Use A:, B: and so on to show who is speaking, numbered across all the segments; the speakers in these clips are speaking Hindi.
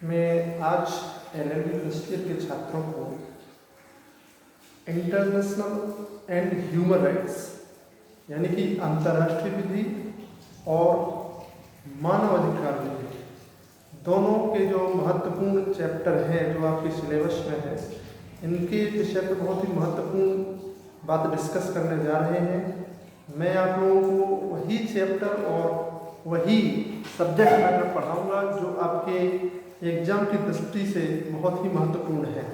A: मैं आज एलएलबी फर्स्ट ईयर के छात्रों को इंटरनेशनल एंड ह्यूमन राइट्स यानी कि अंतर्राष्ट्रीय विधि और मानव अधिकार विधि दोनों के जो महत्वपूर्ण चैप्टर हैं जो आपके सिलेबस में है, इनके विषय पर बहुत ही महत्वपूर्ण बात डिस्कस करने जा रहे हैं। मैं आप लोगों को वही चैप्टर और वही सब्जेक्ट मैटर पढ़ाऊंगा जो आपके एग्ज़ाम की दृष्टि से बहुत ही महत्वपूर्ण है।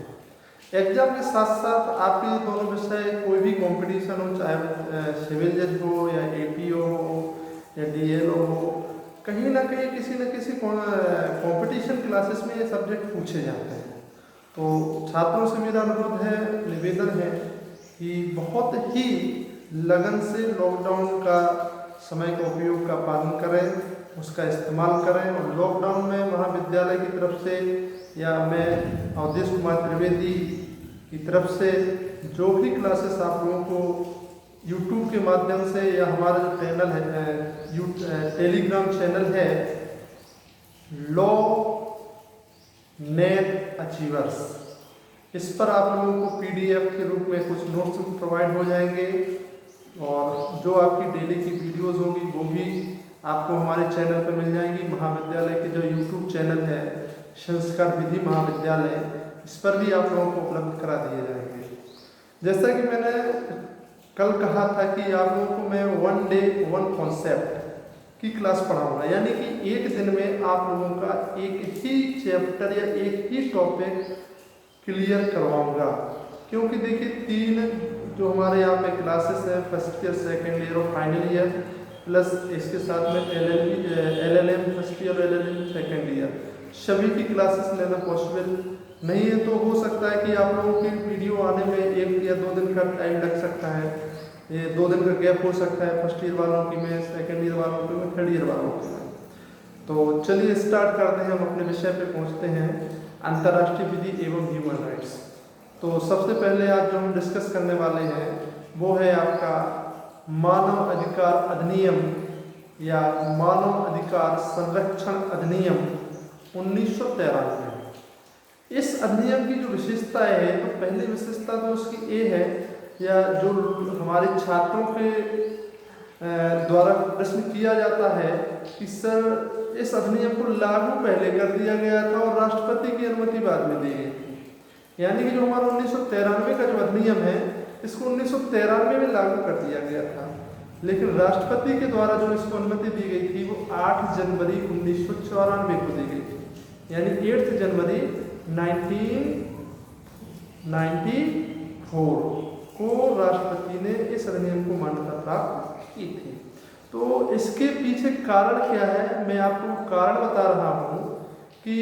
A: एग्ज़ाम के साथ साथ आपके दोनों विषय कोई भी कंपटीशन हो, चाहे सिविल जज हो या एपीओ हो या डीएलओ हो, कहीं ना कहीं किसी न किसी कंपटीशन क्लासेस में ये सब्जेक्ट पूछे जाते हैं। तो छात्रों से मेरा अनुरोध है, निवेदन है कि बहुत ही लगन से लॉकडाउन का समय का उपयोग का पालन करें, उसका इस्तेमाल करें। और लॉकडाउन में महाविद्यालय की तरफ से या मैं अवधेश कुमार त्रिवेदी की तरफ से जो भी क्लासेस आप लोगों को यूट्यूब के माध्यम से या हमारा जो चैनल है टेलीग्राम चैनल है लॉ नेट अचीवर्स, इस पर आप लोगों को पीडीएफ के रूप में कुछ नोट्स प्रोवाइड हो जाएंगे और जो आपकी डेली की वीडियोस होगी वो भी आपको हमारे चैनल पर मिल जाएंगी। महाविद्यालय के जो यूट्यूब चैनल है संस्कार विधि महाविद्यालय, इस पर भी आप लोगों को उपलब्ध करा दिए जाएंगे। जैसा कि मैंने कल कहा था कि आप लोगों को मैं 1 डे 1 कॉन्सेप्ट की क्लास पढ़ाऊंगा, यानी कि एक दिन में आप लोगों का एक ही चैप्टर या एक ही टॉपिक क्लियर करवाऊंगा। क्योंकि देखिए 3 जो हमारे यहाँ पे क्लासेस हैं, फर्स्ट ईयर, सेकेंड ईयर और फाइनल ईयर, प्लस इसके साथ में एलएलएम फर्स्ट ईयर और एलएलएम सेकेंड ईयर, सभी की क्लासेस लेना पॉसिबल नहीं है। तो हो सकता है कि आप लोगों की वीडियो आने में 1 या 2 दिन का टाइम लग सकता है, ये 2 दिन का गैप हो सकता है फर्स्ट ईयर वालों की में, सेकेंड ईयर वालों की में, थर्ड ईयर वालों की में। तो चलिए स्टार्ट करते हैं, हम अपने विषय पे पहुंचते हैं, अंतर्राष्ट्रीय विधि एवं ह्यूमन राइट्स। तो सबसे पहले आज जो हम डिस्कस करने वाले हैं वो है आपका मानव अधिकार अधिनियम या मानव अधिकार संरक्षण अधिनियम 1993। इस अधिनियम की जो विशेषता है, तो पहली विशेषता तो उसकी ये है, या जो हमारे छात्रों के द्वारा प्रश्न किया जाता है कि सर इस अधिनियम को लागू पहले कर दिया गया था और राष्ट्रपति की अनुमति बाद में दी गई थी। यानी कि जो हमारा 1993 का जो अधिनियम है, इसको 1993 में लागू कर दिया गया था, लेकिन राष्ट्रपति के द्वारा जो इसको अनुमति दी गई थी वो 8 जनवरी 1994 को दी गई थी, यानी 8 जनवरी 1994 को राष्ट्रपति ने इस अधिनियम को मान्यता प्राप्त की थी। तो इसके पीछे कारण क्या है, मैं आपको कारण बता रहा हूँ कि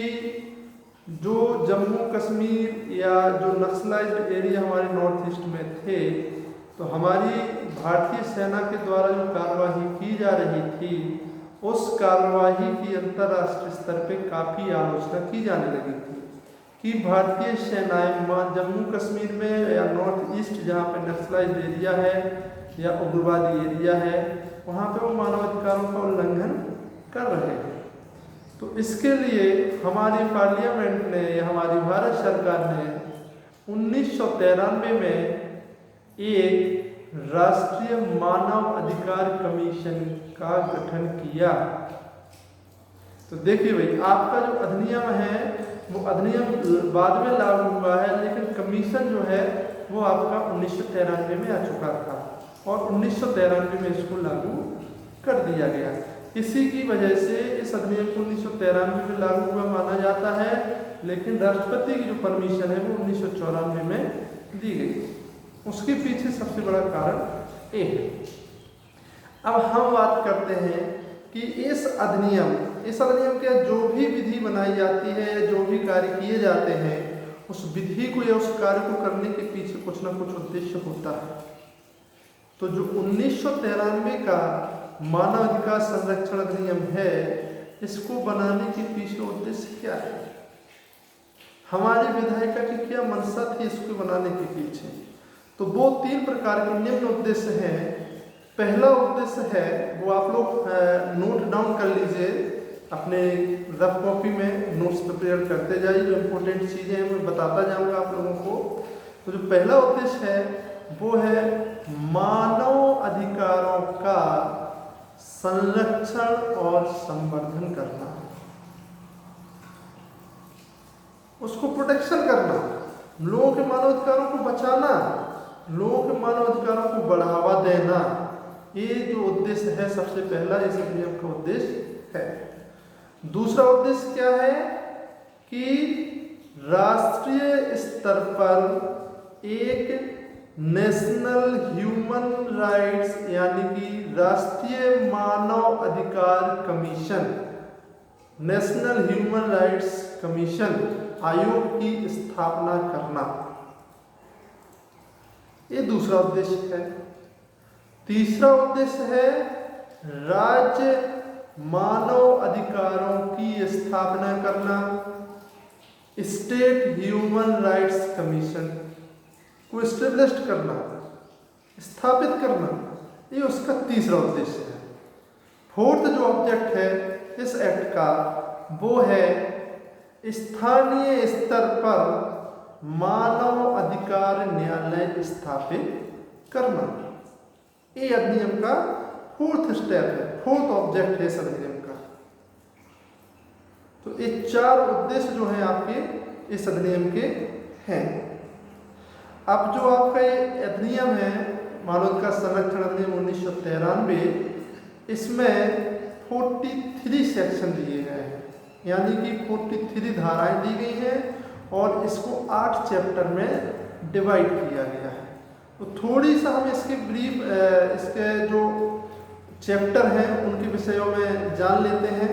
A: जो जम्मू कश्मीर या जो नक्सलाइज्ड एरिया हमारे नॉर्थ ईस्ट में थे, तो हमारी भारतीय सेना के द्वारा जो कार्यवाही की जा रही थी, उस कार्यवाही की अंतर्राष्ट्रीय स्तर पे काफ़ी आलोचना की जाने लगी थी कि भारतीय सेनाएं जम्मू कश्मीर में या नॉर्थ ईस्ट जहाँ पे नक्सलाइज्ड एरिया है या उग्रवादी एरिया है, वहाँ पे वो मानवाधिकारों का उल्लंघन कर रहे हैं। तो इसके लिए हमारी पार्लियामेंट ने या हमारी भारत सरकार ने 1993 में एक राष्ट्रीय मानव अधिकार कमीशन का गठन किया। तो देखिए भाई, आपका जो अधिनियम है वो अधिनियम बाद में लागू हुआ है, लेकिन कमीशन जो है वो आपका 1993 में आ चुका था और 1993 में इसको लागू कर दिया गया। इसी की वजह से इस अधिनियम को 1993 में लागू हुआ माना जाता है, लेकिन राष्ट्रपति की जो परमिशन है वो 1994 में दी गई। उसके पीछे सबसे बड़ा कारण ये है। अब हम बात करते हैं कि इस अधिनियम के जो भी विधि बनाई जाती है, जो भी कार्य किए जाते हैं, उस विधि को या उस कार्य को करने के पीछे कुछ ना कुछ उद्देश्य होता है। तो जो 1993 का मानव अधिकार संरक्षण अधिनियम है, इसको बनाने के पीछे उद्देश्य क्या है, हमारी विधायिका की क्या मंशा थी इसको बनाने के पीछे। तो वो 3 प्रकार के निम्न उद्देश्य हैं। पहला उद्देश्य है, वो आप लोग नोट डाउन कर लीजिए अपने रफ कॉपी में नोट्स प्रिपेयर करते जाइए। जो इम्पोर्टेंट चीज़ें हैं मैं बताता जाऊंगा आप लोगों को। तो जो पहला उद्देश्य है वो है मानव अधिकारों का संरक्षण और संवर्धन करना, उसको प्रोटेक्शन करना, लोगों के मानव अधिकारों को बचाना, लोगों के मानव अधिकारों को बढ़ावा देना। ये जो उद्देश्य है सबसे पहला इस अधिनियम का उद्देश्य है। दूसरा उद्देश्य क्या है कि राष्ट्रीय स्तर पर एक नेशनल ह्यूमन राइट्स यानी कि राष्ट्रीय मानव अधिकार commission, national human rights commission आयोग की स्थापना करना, ये दूसरा उद्देश्य है। तीसरा उद्देश्य है राज्य मानव अधिकारों की स्थापना करना, स्टेट ह्यूमन राइट्स कमीशन को एस्टेब्लिश करना, स्थापित करना, ये उसका तीसरा उद्देश्य है। फोर्थ जो ऑब्जेक्ट है इस एक्ट का वो है स्थानीय स्तर पर मानव अधिकार न्यायालय स्थापित करना। ये अधिनियम का फोर्थ स्टेप है, फोर्थ ऑब्जेक्ट है इस अधिनियम का। तो ये चार उद्देश्य जो हैं आपके इस अधिनियम के हैं। अब जो आपका ये अधिनियम है मानव अधिकार संरक्षण अधिनियम 1993, इसमें 43 सेक्शन दिए गए हैं, यानी कि 43 धाराएं दी गई हैं और इसको 8 चैप्टर में डिवाइड किया गया है। तो थोड़ी सा हम इसके ब्रीफ इसके जो चैप्टर हैं उनके विषयों में जान लेते हैं,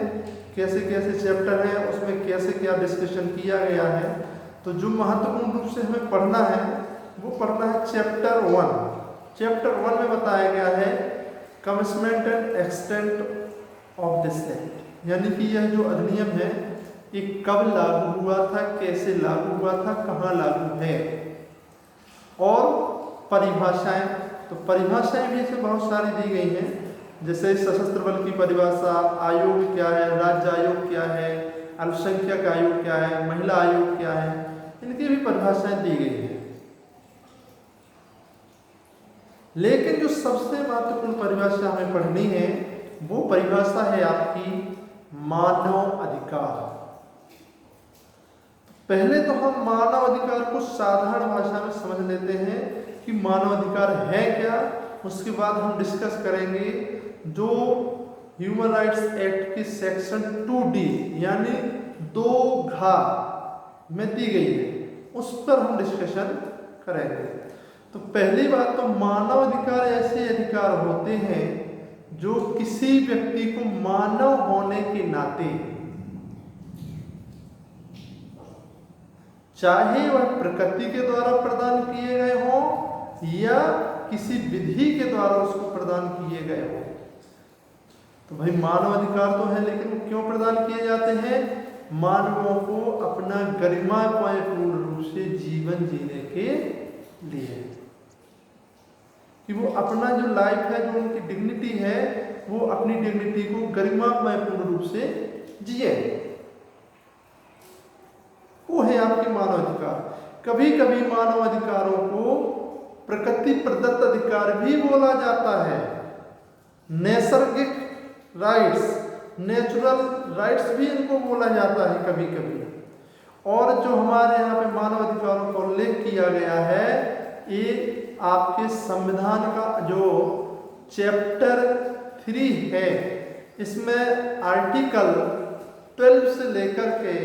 A: कैसे कैसे चैप्टर हैं, उसमें कैसे क्या डिस्कशन किया गया है। तो जो महत्वपूर्ण रूप से हमें पढ़ना है वो पढ़ना है चैप्टर 1। चैप्टर 1 में बताया गया है commitment and extent of this act, यानी कि यह जो अधिनियम है ये कब लागू हुआ था, कैसे लागू हुआ था, कहाँ लागू है, और परिभाषाएं। तो परिभाषाएं भी इसमें बहुत सारी दी गई हैं, जैसे सशस्त्र बल की परिभाषा, आयोग क्या है, राज्य आयोग क्या है, अल्पसंख्यक आयोग क्या है, महिला आयोग क्या है, इनकी भी परिभाषाएं दी गई हैं। लेकिन जो सबसे महत्वपूर्ण परिभाषा हमें पढ़नी है वो परिभाषा है आपकी मानव अधिकार। पहले तो हम मानव अधिकार को साधारण भाषा में समझ लेते हैं कि मानव अधिकार है क्या, उसके बाद हम डिस्कस करेंगे जो ह्यूमन राइट्स एक्ट की सेक्शन 2D यानी 2घ में दी गई है, उस पर हम डिस्कशन करेंगे। तो पहली बात तो मानव अधिकार ऐसे अधिकार होते हैं जो किसी व्यक्ति को मानव होने के नाते, चाहे वह प्रकृति के द्वारा प्रदान किए गए हों या किसी विधि के द्वारा उसको प्रदान किए गए हों। तो भाई मानव अधिकार तो है, लेकिन वो क्यों प्रदान किए जाते हैं? मानवों को अपना गरिमामय पूर्ण रूप से जीवन जीने के लिए, कि वो अपना जो लाइफ है, जो उनकी डिग्निटी है, वो अपनी डिग्निटी को गरिमामय पूर्ण रूप से जिए, वो है आपके मानव अधिकार। कभी कभी मानव अधिकारों को प्रकृति प्रदत्त अधिकार भी बोला जाता है, नैसर्गिक राइट्स, नेचुरल राइट्स भी इनको बोला जाता है कभी कभी। और जो हमारे यहाँ पे मानव अधिकारों का उल्लेख किया गया है, ये आपके संविधान का जो चैप्टर 3 है, इसमें आर्टिकल 12 से लेकर के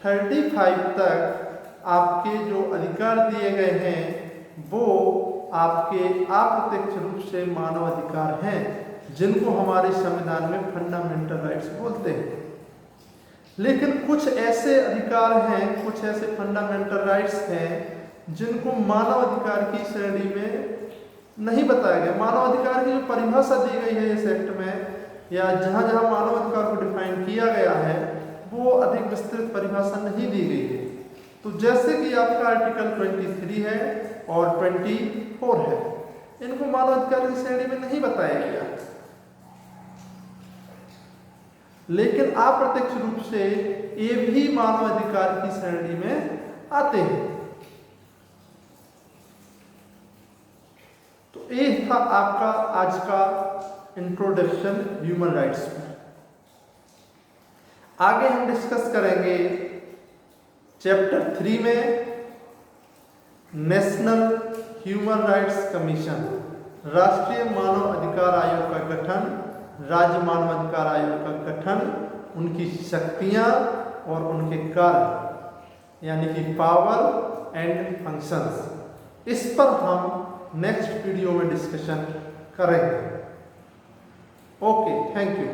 A: 35 तक आपके जो अधिकार दिए गए हैं वो आपके अप्रत्यक्ष रूप से मानव अधिकार हैं, जिनको हमारे संविधान में फंडामेंटल राइट्स बोलते हैं। लेकिन कुछ ऐसे अधिकार हैं, कुछ ऐसे फंडामेंटल राइट्स हैं जिनको मानव अधिकार की श्रेणी में नहीं बताया गया। मानव अधिकार की जो परिभाषा दी गई है इस एक्ट में, या जहाँ जहाँ मानव अधिकार को डिफाइन किया गया है, वो अधिक विस्तृत परिभाषा नहीं दी गई है। तो जैसे कि आपका आर्टिकल 23 है और 24 है, इनको मानव अधिकार की श्रेणी में नहीं बताया गया। लेकिन अप्रत्यक्ष रूप से ये भी मानवाधिकार की श्रेणी में आते हैं। तो ये था आपका आज का इंट्रोडक्शन ह्यूमन राइट्स पर। आगे हम डिस्कस करेंगे चैप्टर 3 में नेशनल ह्यूमन राइट्स कमीशन, राष्ट्रीय मानव अधिकार आयोग का गठन, राज्य मानव अधिकार आयोग का गठन, उनकी शक्तियां और उनके कार्य यानी कि पावर एंड फंक्शंस, इस पर हम नेक्स्ट वीडियो में डिस्कशन करेंगे। Okay, thank you.